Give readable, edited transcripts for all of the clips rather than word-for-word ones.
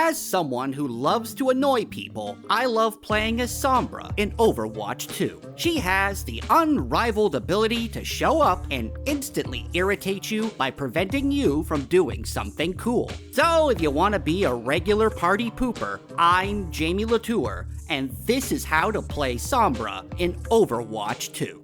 As someone who loves to annoy people, I love playing as Sombra in Overwatch 2. She has the unrivaled ability to show up and instantly irritate you by preventing you from doing something cool. So if you want to be a regular party pooper, I'm Jamie Latour, and this is how to play Sombra in Overwatch 2.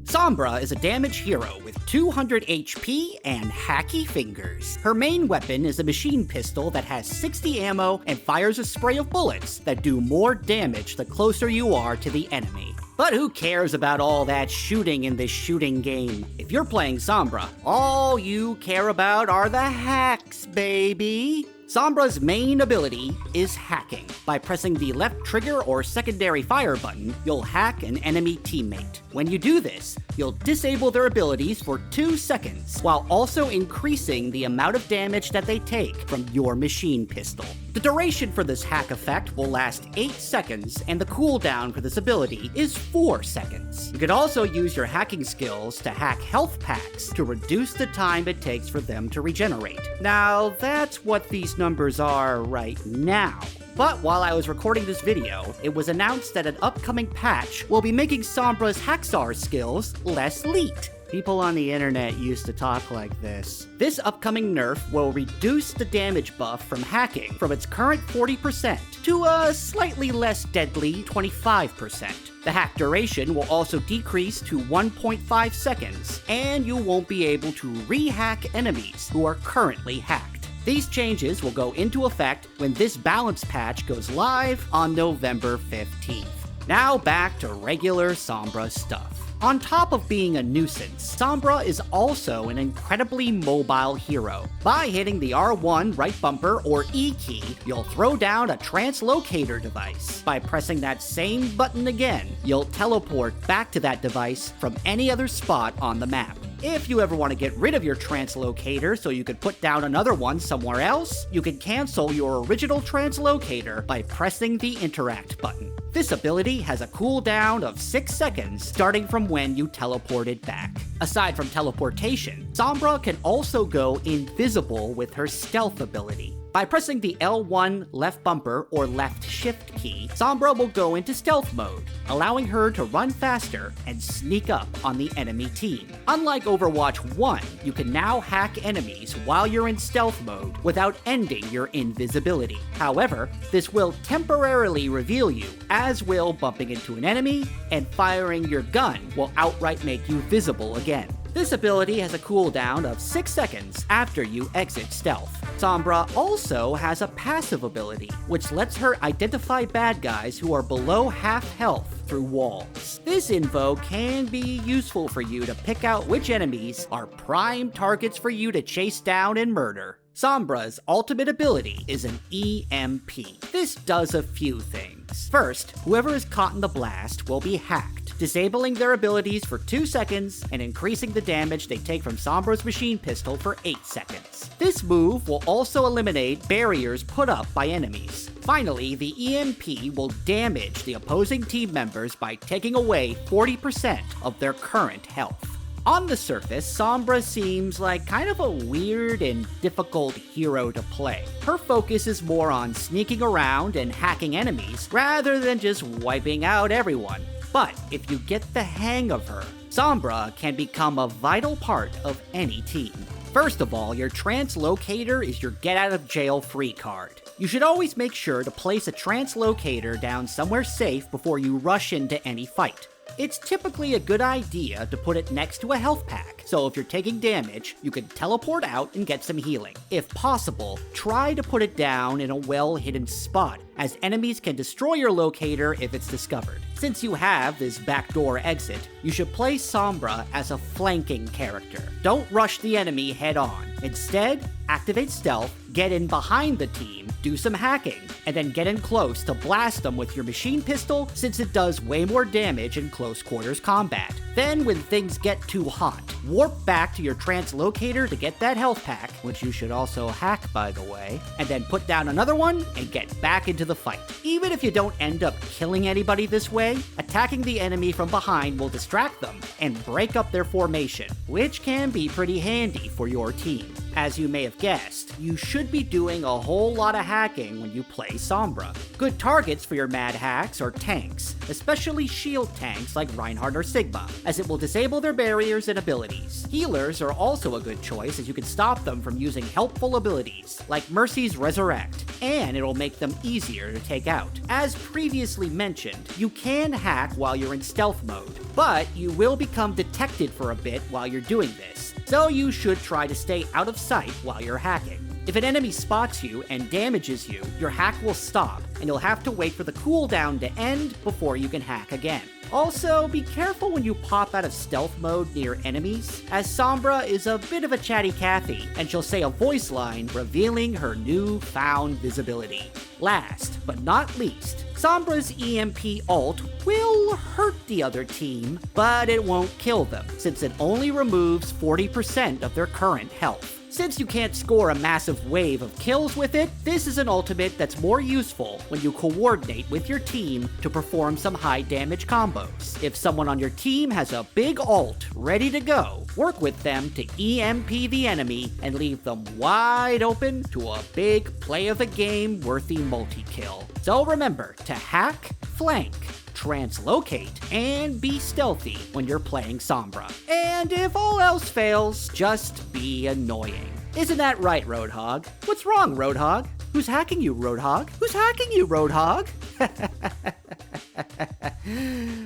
Sombra is a damage hero with 200 HP and hacky fingers. Her main weapon is a machine pistol that has 60 ammo and fires a spray of bullets that do more damage the closer you are to the enemy. But who cares about all that shooting in this shooting game? If you're playing Sombra, all you care about are the hacks, baby! Sombra's main ability is hacking. By pressing the left trigger or secondary fire button, you'll hack an enemy teammate. When you do this, you'll disable their abilities for 2 seconds, while also increasing the amount of damage that they take from your machine pistol. The duration for this hack effect will last 8 seconds, and the cooldown for this ability is 4 seconds. You can also use your hacking skills to hack health packs to reduce the time it takes for them to regenerate. Now, that's what these numbers are right now. But while I was recording this video, it was announced that an upcoming patch will be making Sombra's Haxar skills less leaked. People on the internet used to talk like this. This upcoming nerf will reduce the damage buff from hacking from its current 40% to a slightly less deadly 25%. The hack duration will also decrease to 1.5 seconds, and you won't be able to re-hack enemies who are currently hacked. These changes will go into effect when this balance patch goes live on November 15th. Now back to regular Sombra stuff. On top of being a nuisance, Sombra is also an incredibly mobile hero. By hitting the R1 right bumper or E key, you'll throw down a translocator device. By pressing that same button again, you'll teleport back to that device from any other spot on the map. If you ever want to get rid of your translocator so you could put down another one somewhere else, you can cancel your original translocator by pressing the interact button. This ability has a cooldown of 6 seconds starting from when you teleported back. Aside from teleportation, Sombra can also go invisible with her stealth ability. By pressing the L1 left bumper or left shift key, Sombra will go into stealth mode, allowing her to run faster and sneak up on the enemy team. Unlike Overwatch 1, you can now hack enemies while you're in stealth mode without ending your invisibility. However, this will temporarily reveal you, as will bumping into an enemy, and firing your gun will outright make you visible again. This ability has a cooldown of 6 seconds after you exit stealth. Sombra also has a passive ability, which lets her identify bad guys who are below half health through walls. This info can be useful for you to pick out which enemies are prime targets for you to chase down and murder. Sombra's ultimate ability is an EMP. This does a few things. First, whoever is caught in the blast will be hacked, disabling their abilities for 2 seconds and increasing the damage they take from Sombra's machine pistol for 8 seconds. This move will also eliminate barriers put up by enemies. Finally, the EMP will damage the opposing team members by taking away 40% of their current health. On the surface, Sombra seems like kind of a weird and difficult hero to play. Her focus is more on sneaking around and hacking enemies, rather than just wiping out everyone. But if you get the hang of her, Sombra can become a vital part of any team. First of all, your translocator is your get-out-of-jail-free card. You should always make sure to place a translocator down somewhere safe before you rush into any fight. It's typically a good idea to put it next to a health pack, so if you're taking damage, you can teleport out and get some healing. If possible, try to put it down in a well-hidden spot, as enemies can destroy your locator if it's discovered. Since you have this backdoor exit, you should play Sombra as a flanking character. Don't rush the enemy head-on. Instead, activate stealth, get in behind the team, do some hacking, and then get in close to blast them with your machine pistol since it does way more damage in close quarters combat. Then when things get too hot, warp back to your translocator to get that health pack, which you should also hack by the way, and then put down another one and get back into the fight. Even if you don't end up killing anybody this way, attacking the enemy from behind will distract them and break up their formation, which can be pretty handy for your team. As you may have guessed, you should be doing a whole lot of hacking when you play Sombra. Good targets for your mad hacks are tanks, especially shield tanks like Reinhardt or Sigma, as it will disable their barriers and abilities. Healers are also a good choice, as you can stop them from using helpful abilities, like Mercy's Resurrect, and it'll make them easier to take out. As previously mentioned, you can hack while you're in stealth mode, but you will become detected for a bit while you're doing this, so you should try to stay out of sight while you're hacking. If an enemy spots you and damages you, your hack will stop, and you'll have to wait for the cooldown to end before you can hack again. Also, be careful when you pop out of stealth mode near enemies, as Sombra is a bit of a chatty Cathy, and she'll say a voice line revealing her newfound visibility. Last, but not least, Sombra's EMP ult will hurt the other team, but it won't kill them, since it only removes 40% of their current health. Since you can't score a massive wave of kills with it, this is an ultimate that's more useful when you coordinate with your team to perform some high damage combos. If someone on your team has a big ult ready to go, work with them to EMP the enemy and leave them wide open to a big play of the game worthy multi-kill. So remember to hack, flank, translocate, and be stealthy when you're playing Sombra. And if all else fails, just be annoying. Isn't that right, Roadhog? What's wrong, Roadhog? Who's hacking you, Roadhog? Who's hacking you, Roadhog?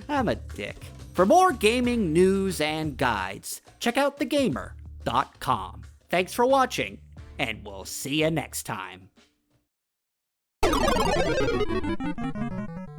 I'm a dick. For more gaming news and guides, check out thegamer.com. Thanks for watching, and we'll see you next time.